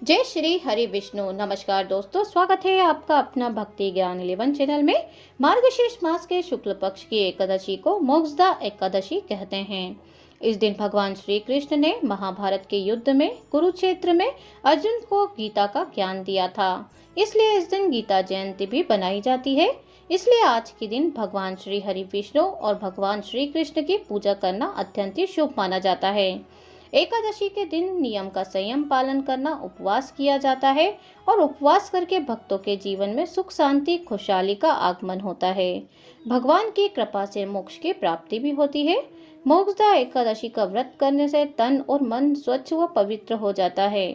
जय श्री हरि विष्णु। नमस्कार दोस्तों, स्वागत है आपका अपना भक्ति ज्ञान 11 चैनल में। मार्गशीर्ष मास के शुक्ल पक्ष की एकादशी को मोक्षदा एकादशी कहते हैं। इस दिन भगवान श्री कृष्ण ने महाभारत के युद्ध में कुरुक्षेत्र में अर्जुन को गीता का ज्ञान दिया था, इसलिए इस दिन गीता जयंती भी बनाई जाती है। इसलिए आज के दिन भगवान श्री हरि विष्णु और भगवान श्री कृष्ण की पूजा करना अत्यंत ही शुभ माना जाता है। एकादशी के दिन नियम का संयम पालन करना, उपवास किया जाता है और उपवास करके भक्तों के जीवन में सुख शांति खुशहाली का आगमन होता है। भगवान की कृपा से मोक्ष की प्राप्ति भी होती है। मोक्षदा एकादशी का व्रत करने से तन और मन स्वच्छ व पवित्र हो जाता है।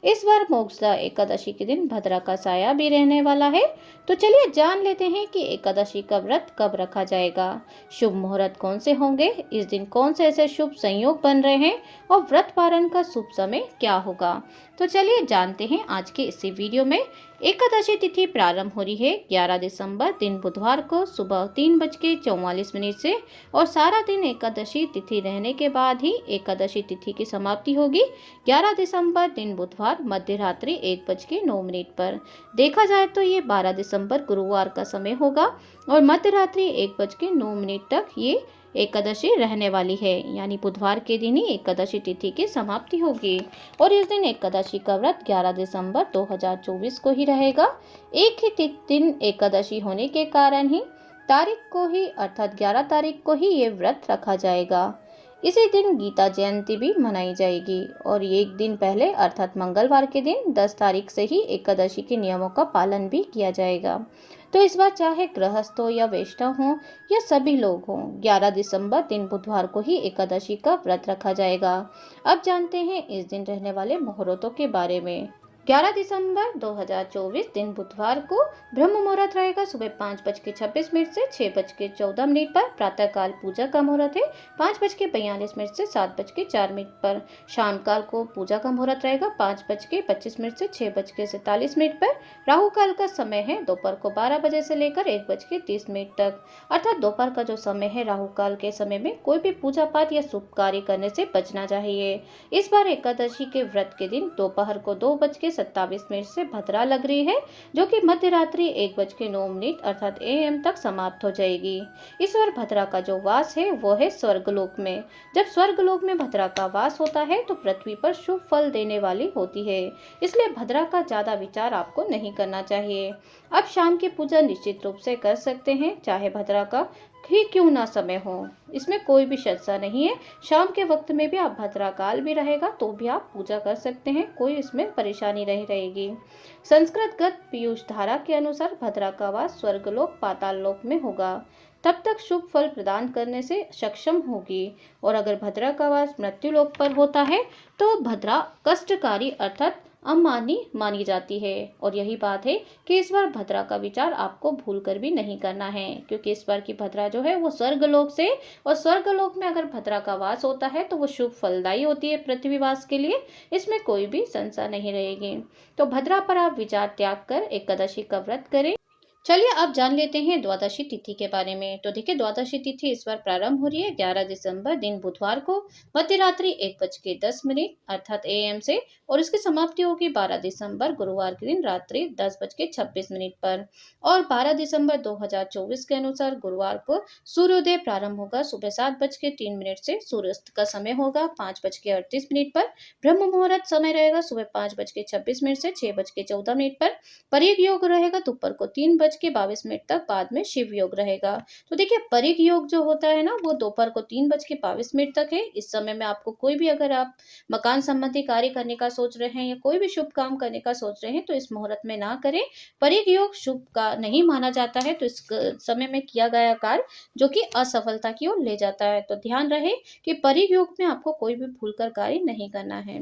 इस बार मोक्षदा एकादशी के दिन भद्रा का साया भी रहने वाला है। तो चलिए जान लेते हैं कि एकादशी का व्रत कब रखा जाएगा, शुभ मुहूर्त कौन से होंगे, इस दिन कौन से ऐसे शुभ संयोग बन रहे हैं और व्रत पारण का शुभ समय क्या होगा। तो चलिए जानते हैं आज के इसी वीडियो में। एकादशी तिथि प्रारंभ हो रही है 11 दिसंबर दिन बुधवार को सुबह 3:44 से और सारा दिन एकादशी तिथि रहने के बाद ही एकादशी तिथि की समाप्ति होगी 11 दिसंबर दिन बुधवार मध्य रात्रि 1:09 पर। देखा जाए तो ये 12 दिसंबर गुरुवार का समय होगा और मध्य रात्रि 1:09 तक ये एकादशी रहने वाली है, यानी बुधवार के दिन ही एकादशी तिथि की समाप्ति होगी। और इस दिन एकादशी का व्रत 11 दिसंबर 2024 को ही रहेगा। एक ही दिन एकादशी होने के कारण ही तारीख को ही अर्थात 11 तारीख को ही ये व्रत रखा जाएगा। इसी दिन गीता जयंती भी मनाई जाएगी और एक दिन पहले अर्थात मंगलवार के दिन 10 तारीख से ही एकादशी के नियमों का पालन भी किया जाएगा। तो इस बार चाहे गृहस्थ हो या वैष्णव हो या सभी लोग हों, 11 दिसंबर दिन बुधवार को ही एकादशी का व्रत रखा जाएगा। अब जानते हैं इस दिन रहने वाले मुहूर्तों के बारे में। 11 दिसंबर 2024 दिन बुधवार को ब्रह्म मुहूर्त रहेगा सुबह 5:26 से 6:14 पर। प्रातःकाल पूजा का मुहूर्त है 5:42 से 7:04 पर। शाम काल को पूजा का मुहूर्त रहेगा 5:25 से 6:47 पर। राहु काल का समय है दोपहर को 12 बजे से लेकर 1:30 तक। अर्थात दोपहर का जो समय है राहु काल के समय में कोई भी पूजा पाठ या शुभ कार्य करने से बचना चाहिए। इस बार एकादशी के व्रत के दिन दोपहर को 2:27 से भद्रा लग रही है, जो कि मध्य रात्रि 1:09 अर्थात AM तक समाप्त हो जाएगी। इस बार भद्रा का जो वास है वो है स्वर्गलोक में। जब स्वर्गलोक में भद्रा का वास होता है तो पृथ्वी पर शुभ फल देने वाली होती है, इसलिए भद्रा का ज्यादा विचार आपको नहीं करना चाहिए। अब शाम की पूजा निश्चित रूप से कर सकते हैं, चाहे भद्रा का ही क्यों ना समय हो, इसमें कोई भी शर्त नहीं है। शाम के वक्त में भी आप भद्रा काल भी रहेगा तो भी आप पूजा कर सकते हैं, कोई इसमें परेशानी नहीं रहेगी। संस्कृतगत पीयूष धारा के अनुसार भद्रा का वास स्वर्गलोक पाताल लोक में होगा, तब तक शुभ फल प्रदान करने से सक्षम होगी। और अगर भद्रा का वास मृत्यु लोक पर होता है तो भद्रा कष्टकारी अर्थात अमानी मानी जाती है। और यही बात है कि इस बार भद्रा का विचार आपको भूलकर भी नहीं करना है, क्योंकि इस बार की भद्रा जो है वो स्वर्गलोक से, और स्वर्गलोक में अगर भद्रा का वास होता है तो वो शुभ फलदायी होती है पृथ्वीवास के लिए, इसमें कोई भी संशय नहीं रहेगी। तो भद्रा पर आप विचार त्याग कर एकादशी का व्रत करें। चलिए अब जान लेते हैं द्वादशी तिथि के बारे में। तो देखिए द्वादशी तिथि इस बार प्रारंभ हो रही है 11 दिसंबर दिन बुधवार को मध्य रात्रि 1:10 अर्थात AM से, और इसकी समाप्ति होगी 12 दिसंबर गुरुवार के दिन रात्रि 10:26 पर। और 12 दिसंबर 2024 के अनुसार गुरुवार को सूर्योदय प्रारंभ होगा सुबह 7:03 से। सूर्यास्त का समय होगा 5:38 पर। ब्रह्म मुहूर्त समय रहेगा सुबह 5:26 से 6:14 पर। परिग योग रहेगा दोपहर को 3:22 तक, बाद में शिव योग रहेगा। तो देखिए परिग योग जो होता है ना वो दोपहर को 3:22 तक है। इस समय में आपको कोई भी अगर आप मकान संबंधी कार्य करने का सोच रहे हैं या कोई भी शुभ काम करने का सोच रहे हैं तो इस मुहूर्त में ना करें। परिग योग शुभ का नहीं माना जाता है, तो इस समय में किया गया कार्य जो कि असफलता की ओर ले जाता है। तो ध्यान रहे कि परिग योग में आपको कोई भी भूलकर कार्य नहीं करना है।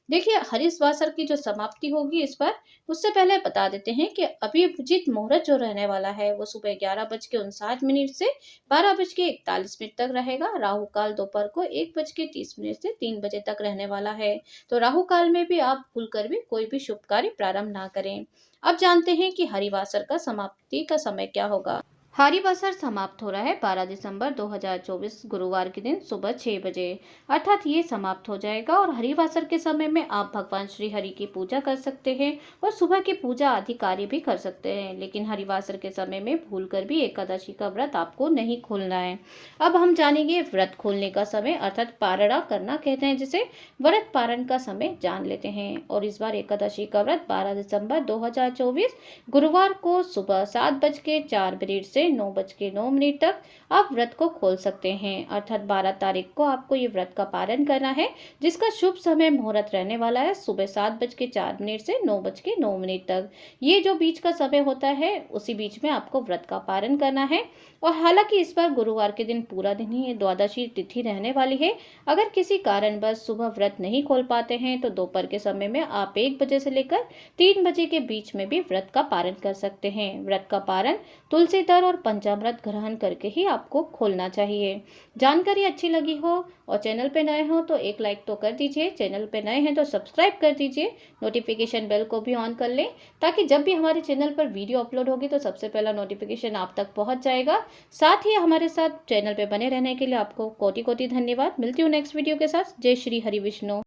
देखिए हरिवासर की जो समाप्ति होगी इस बार, उससे पहले बता देते हैं कि अभिजित मुहूर्त जो रहने वाला है वो सुबह 11:59 से 12:41 तक रहेगा। राहु काल दोपहर को 1:30 से 3 बजे तक रहने वाला है। तो राहु काल में भी आप भूलकर भी कोई भी शुभ कार्य प्रारंभ ना करें। अब जानते हैं कि हरिवासर का समाप्ति का समय क्या होगा। हरिवासर समाप्त हो रहा है 12 दिसंबर 2024 गुरुवार के दिन सुबह 6 बजे, अर्थात ये समाप्त हो जाएगा। और हरिवासर के समय में आप भगवान श्री हरि की पूजा कर सकते हैं और सुबह की पूजा आदि कार्य भी कर सकते हैं, लेकिन हरिवासर के समय में भूलकर भी एकादशी का व्रत आपको नहीं खोलना है। अब हम जानेंगे व्रत खोलने का समय, अर्थात पारणा करना कहते हैं जिसे, व्रत पारण का समय जान लेते हैं। और इस बार एकादशी का व्रत 12 दिसंबर 2024 गुरुवार को सुबह 7:04 से 9:09 तक आप व्रत को खोल सकते हैं, अर्थात 12 तारीख को आपको ये व्रत का पारण करना है, जिसका शुभ समय मुहूर्त रहने वाला है सुबह 7:04 से 9:09 तक। ये जो बीच का समय होता है उसी बीच में आपको व्रत का पारण करना है। और हालांकि इस बार गुरुवार के दिन पूरा दिन ही द्वादशी तिथि रहने वाली है। अगर किसी कारणवश सुबह व्रत नहीं खोल पाते हैं तो दोपहर के समय में आप 1 बजे से लेकर 3 बजे के बीच में भी व्रत का पारण कर सकते हैं। व्रत का पारण तुलसी दल और पंचामृत ग्रहण करके ही आपको खोलना चाहिए। जानकारी अच्छी लगी हो और चैनल पे नए हो तो एक लाइक तो कर दीजिए, चैनल पे नए हैं तो सब्सक्राइब कर दीजिए, नोटिफिकेशन बेल को भी ऑन कर लें ताकि जब भी हमारे चैनल पर वीडियो अपलोड होगी तो सबसे पहला नोटिफिकेशन आप तक पहुंच जाएगा। साथ ही हमारे साथ चैनल पे बने रहने के लिए आपको कोटि कोटि धन्यवाद। मिलती हूँ नेक्स्ट वीडियो के साथ। जय श्री हरि विष्णु।